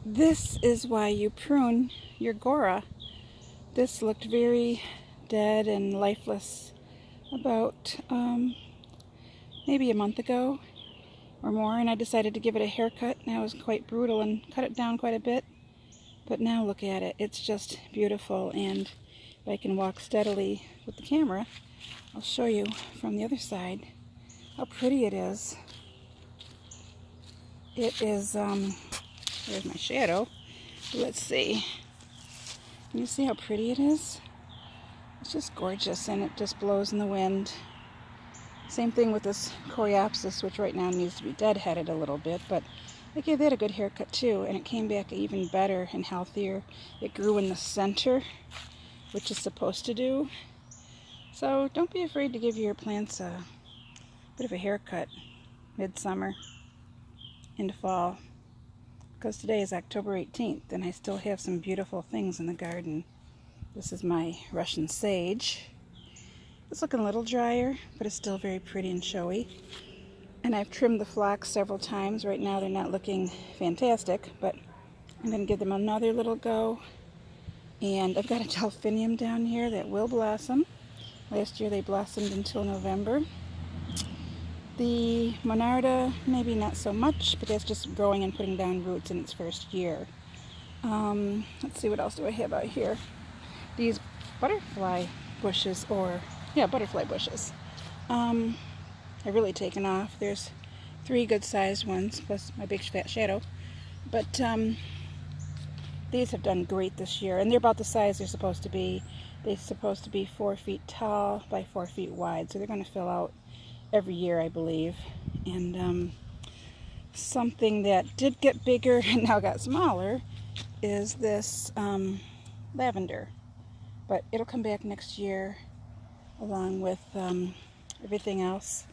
This is why you prune your Gora. This looked very dead and lifeless about maybe a month ago or more, and I decided to give it a haircut, and I was quite brutal and cut it down quite a bit. But now look at it. It's just beautiful, and if I can walk steadily with the camera, I'll show you from the other side how pretty it is. It is, there's my shadow. Let's see. Can you see how pretty it is? It's just gorgeous, and it just blows in the wind. Same thing with this coreopsis, which right now needs to be deadheaded a little bit, but I gave that a good haircut too, and it came back even better and healthier. It grew in the center, which it's supposed to do. So don't be afraid to give your plants a bit of a haircut midsummer into fall, because today is October 18th and I still have some beautiful things in the garden. This is my Russian sage. It's looking a little drier, but it's still very pretty and showy. And I've trimmed the phlox several times. Right now they're not looking fantastic, but I'm going to give them another little go. And I've got a delphinium down here that will blossom. Last year they blossomed until November. The monarda, maybe not so much, but that's just growing and putting down roots in its first year. Let's see, what else do I have out here? These butterfly bushes, butterfly bushes. Have really taken off. There's 3 good-sized ones, plus my big fat shadow. But these have done great this year, and they're about the size they're supposed to be. They're supposed to be 4 feet tall by 4 feet wide, so they're going to fill out every year, I believe. And something that did get bigger and now got smaller is this lavender. But it'll come back next year along with everything else.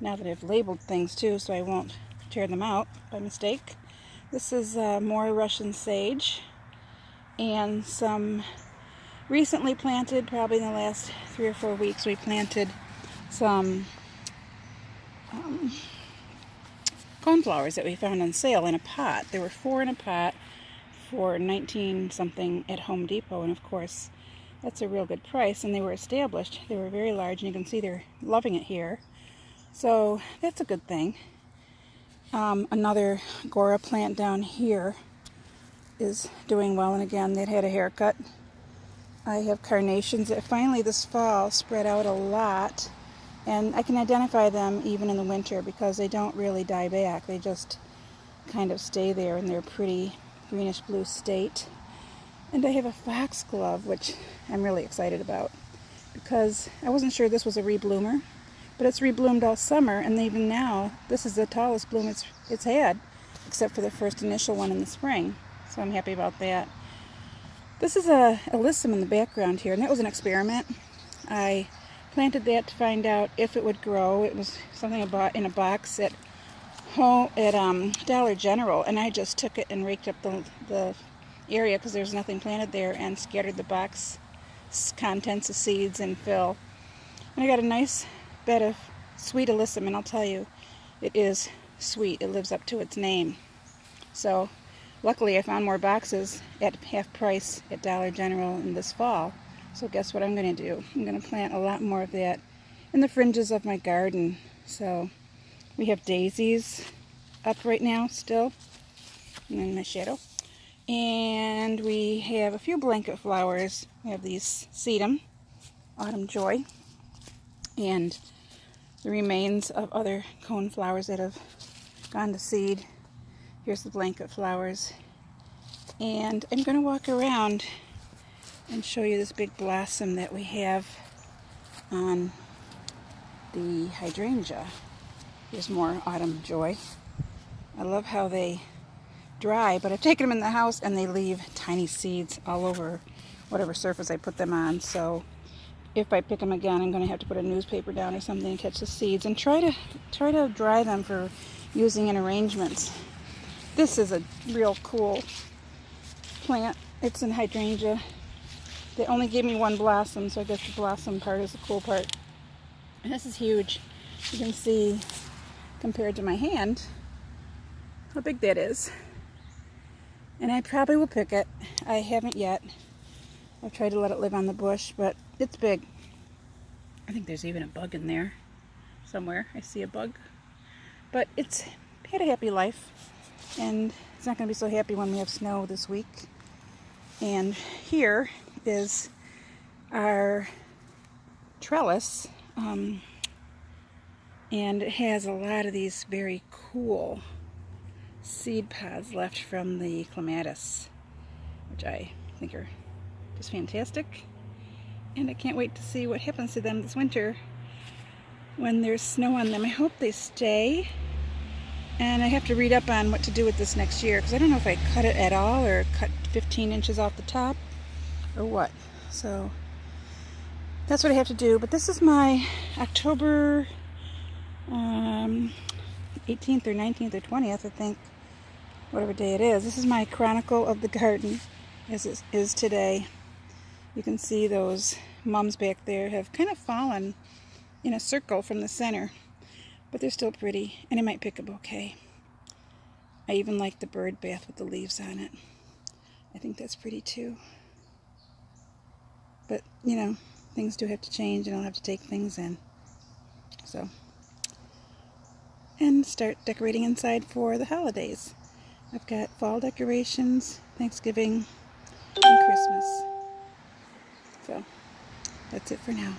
Now that I've labeled things too, so I won't tear them out by mistake. This is more Russian sage, and some recently planted, probably in the last 3 or 4 weeks, we planted some coneflowers that we found on sale in a pot. There were 4 in a pot for 19 something at Home Depot, and of course that's a real good price, and they were established. They were very large, and you can see they're loving it here. So that's a good thing. Another Gora plant down here is doing well, and again, they'd had a haircut. I have carnations that finally this fall spread out a lot, and I can identify them even in the winter because they don't really die back. They just kind of stay there in their pretty greenish blue state. And I have a foxglove, which I'm really excited about because I wasn't sure this was a rebloomer, but it's rebloomed all summer, and even now this is the tallest bloom it's had, except for the first initial one in the spring. So I'm happy about that. This is a alyssum in the background here, and that was an experiment. I planted that to find out if it would grow. It was something I bought in a box at home at Dollar General, and I just took it and raked up the area because there's nothing planted there, and scattered the box contents of seeds and fill. And I got a nice bed of sweet alyssum, and I'll tell you, it is sweet. It lives up to its name. So luckily I found more boxes at half price at Dollar General in this fall. So guess what I'm going to do? I'm going to plant a lot more of that in the fringes of my garden. So we have daisies up right now still, and in my shadow. And we have a few blanket flowers. We have these sedum, autumn joy, and the remains of other cone flowers that have gone to seed. Here's the blanket flowers. And I'm going to walk around and show you this big blossom that we have on the hydrangea. Here's more autumn joy. I love how they dry, but I've taken them in the house and they leave tiny seeds all over whatever surface I put them on. So if I pick them again, I'm going to have to put a newspaper down or something to catch the seeds, and try to dry them for using in arrangements. This is a real cool plant. It's an hydrangea. They only gave me 1 blossom, so I guess the blossom part is the cool part. And this is huge. You can see, compared to my hand, how big that is. And I probably will pick it. I haven't yet. I've tried to let it live on the bush, but it's big. I think there's even a bug in there somewhere. I see a bug. But it's had a happy life. And it's not going to be so happy when we have snow this week. And here is our trellis. And it has a lot of these very cool seed pods left from the clematis, which I think are just fantastic. And I can't wait to see what happens to them this winter when there's snow on them. I hope they stay. And I have to read up on what to do with this next year, because I don't know if I cut it at all or cut 15 inches off the top or what. So that's what I have to do. But this is my October 18th or 19th or 20th, I think, whatever day it is. This is my chronicle of the garden as it is today. You can see those mums back there have kind of fallen in a circle from the center, but they're still pretty, and I might pick a bouquet. I even like the bird bath with the leaves on it. I think that's pretty too. But, you know, things do have to change, and I'll have to take things in. So, and start decorating inside for the holidays. I've got fall decorations, Thanksgiving, and Christmas. So, that's it for now.